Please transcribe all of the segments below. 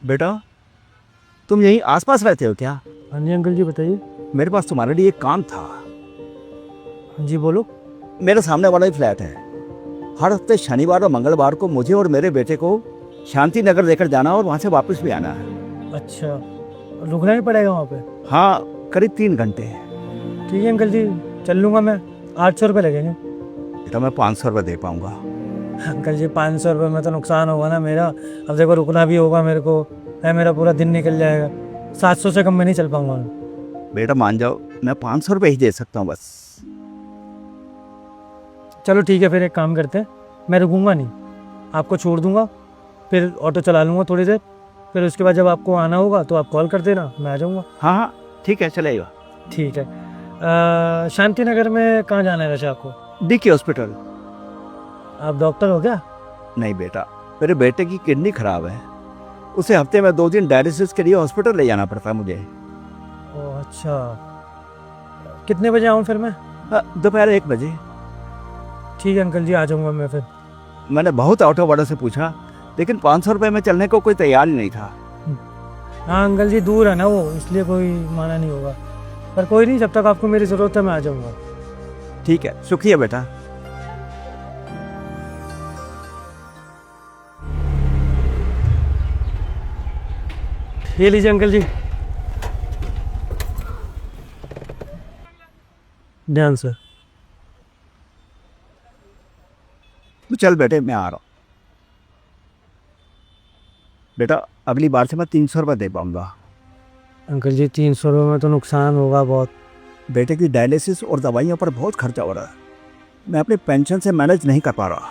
बेटा, तुम यहीं आसपास रहते हो क्या? हाँ जी अंकल जी बताइए। मेरे पास तुम्हारे लिए एक काम था। हाँ जी बोलो। मेरे सामने वाला ही फ्लैट है। हर हफ्ते शनिवार और मंगलवार को मुझे और मेरे बेटे को शांति नगर लेकर जाना और वहां से वापस भी आना है। अच्छा, रुकना ही पड़ेगा वहाँ पे? हाँ, करीब 3 घंटे। ठीक है अंकल जी, चल लूँगा मैं। 800 रुपये लगेंगे। बेटा, मैं 500 रुपये दे पाऊंगा। अंकल जी 500 रुपये में तो नुकसान होगा ना मेरा। अब देखो रुकना भी होगा मेरे को, है मेरा पूरा दिन निकल जाएगा। 700 से कम में नहीं चल पाऊंगा मैं। बेटा मान जाओ, मैं 500 रुपये ही दे सकता हूँ बस। चलो ठीक है, फिर एक काम करते हैं, मैं रुकूंगा नहीं, आपको छोड़ दूंगा, फिर ऑटो चला लूँगा थोड़ी देर, फिर उसके बाद जब आपको आना होगा तो आप कॉल कर देना, मैं आ जाऊँगा। हाँ हाँ, ठीक है, चलेगा। ठीक है। शांति नगर में कहाँ जाना है वैसे आपको? DK hospital. आप डॉक्टर हो क्या? नहीं बेटा, मेरे बेटे की किडनी खराब है। उसे हफ्ते में 2 दिन डायलिसिस के लिए हॉस्पिटल ले जाना पड़ता है मुझे। ओह अच्छा, कितने बजे आऊँ फिर मैं? दोपहर 1 बजे। ठीक है अंकल जी, आ जाऊँगा मैं फिर। मैंने बहुत ऑटो वालों से पूछा, लेकिन 500 रुपये में चलने को कोई तैयार ही नहीं था। हाँ अंकल जी, दूर है ना वो, इसलिए कोई माना नहीं होगा, पर कोई नहीं, जब तक आपको मेरी ज़रूरत है मैं आ जाऊँगा। ठीक है, शुक्रिया बेटा। ये लीजिए अंकल जी, ध्यान से। तो चल बेटे, मैं आ रहा हूँ। बेटा, अगली बार से मैं 300 रुपये दे पाऊंगा। अंकल जी 300 रुपये में तो नुकसान होगा बहुत। बेटे की डायलिसिस और दवाइयों पर बहुत खर्चा हो रहा है। मैं अपनी पेंशन से मैनेज नहीं कर पा रहा।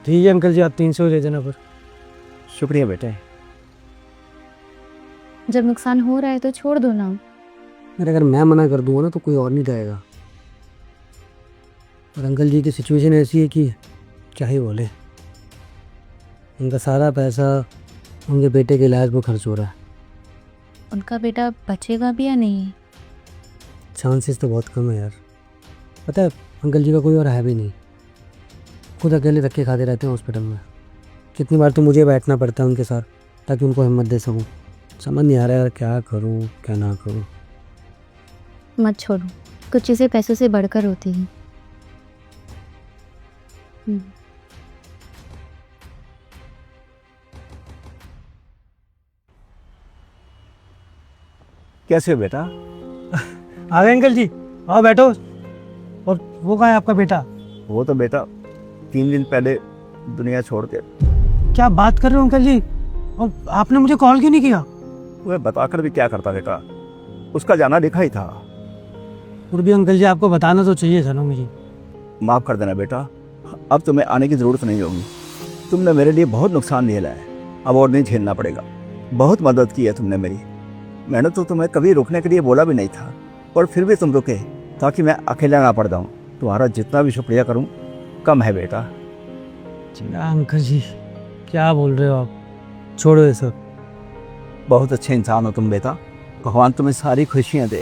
ठीक है अंकल जी, आप 300 दे देना फिर। शुक्रिया बेटे। जब नुकसान हो रहा है तो छोड़ दो ना। अरे अगर मैं मना कर दूंगा ना तो कोई और नहीं जाएगा, और अंकल जी की सिचुएशन ऐसी है कि क्या ही बोले। उनका सारा पैसा उनके बेटे के इलाज में खर्च हो रहा है। उनका बेटा बचेगा भी या नहीं? चांसेस तो बहुत कम है यार। पता है अंकल जी का कोई और है भी नहीं, खुद अकेले धक्के खाते रहते हैं हॉस्पिटल में। कितनी बार तो मुझे बैठना पड़ता है उनके साथ ताकि उनको हिम्मत दे सकूं। समझ नहीं आ रहा यार, क्या करूं क्या ना करूं। मत छोड़ो, कुछ चीज़ें पैसों से बढ़कर होती हैं। कैसे हो बेटा? आ गए अंकल जी, आओ बैठो। और वो कहाँ है आपका बेटा? वो तो बेटा 3 दिन पहले दुनिया छोड़ के। क्या बात कर रहे हो अंकल जी, और आपने मुझे कॉल क्यों नहीं किया? वह बताकर भी क्या करता बेटा, उसका जाना लिखा ही था। और भी अंकल जी आपको बताना तो चाहिए था ना मुझे। माफ़ कर देना बेटा, अब तुम्हें आने की ज़रूरत नहीं होगी। तुमने मेरे लिए बहुत नुकसान झेला है, अब और नहीं झेलना पड़ेगा। बहुत मदद की है तुमने मेरी। मैंने तो तुम्हें कभी रुकने के लिए बोला भी नहीं था, और फिर भी तुम रुके ताकि मैं अकेला ना पड़ जाऊँ। तुम्हारा जितना भी शुक्रिया करूँ कम है बेटा। अंकल जी क्या बोल रहे हो आप, छोड़ो ये सब। बहुत अच्छे इंसान हो तुम बेटा, भगवान तुम्हें सारी खुशियाँ दे।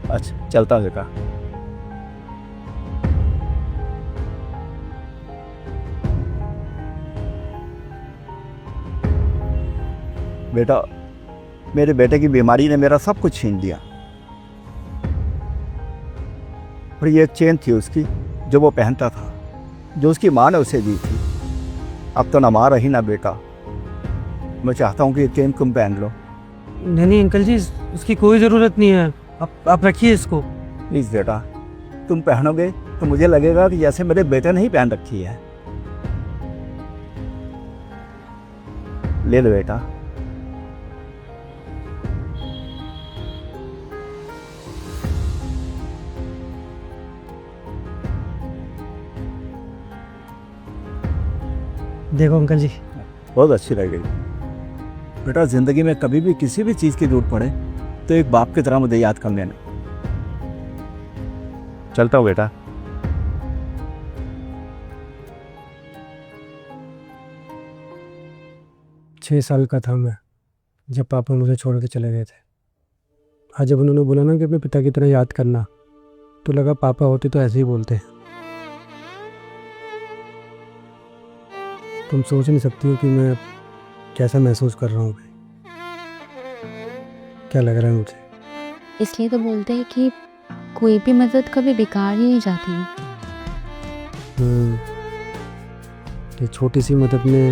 अच्छा चलता बेटा। बेटा, मेरे बेटे की बीमारी ने मेरा सब कुछ छीन लिया, और ये एक चेन थी उसकी जो वो पहनता था, जो उसकी माँ ने उसे दी थी। अब तो ना माँ रही ना बेटा। मैं चाहता हूँ कि ये चेन तुम पहन लो। नहीं नहीं अंकल जी, उसकी कोई ज़रूरत नहीं है, आप रखिए इसको। प्लीज़ बेटा, तुम पहनोगे तो मुझे लगेगा कि जैसे मेरे बेटे ने ही पहन रखी है। ले लो बेटा। देखो अंकल जी, बहुत अच्छी लग गई बेटा। ज़िंदगी में कभी भी किसी भी चीज़ की जरूरत पड़े तो एक बाप की तरह मुझे याद कर लेना। चलता हूँ बेटा। छः साल का था मैं जब पापा मुझे छोड़ के चले गए थे। आज जब उन्होंने बोला ना कि अपने पिता की तरह याद करना, तो लगा पापा होते तो ऐसे ही बोलते। तुम सोच नहीं सकती हो कि मैं कैसा महसूस कर रहा हूँ भाई। क्या लग रहा है मुझे? इसलिए तो बोलते हैं कि कोई भी मदद कभी बेकार ही नहीं जाती। ये छोटी सी मदद ने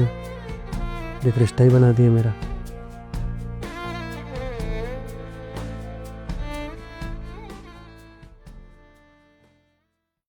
एक रिश्ता ही बना दिया मेरा।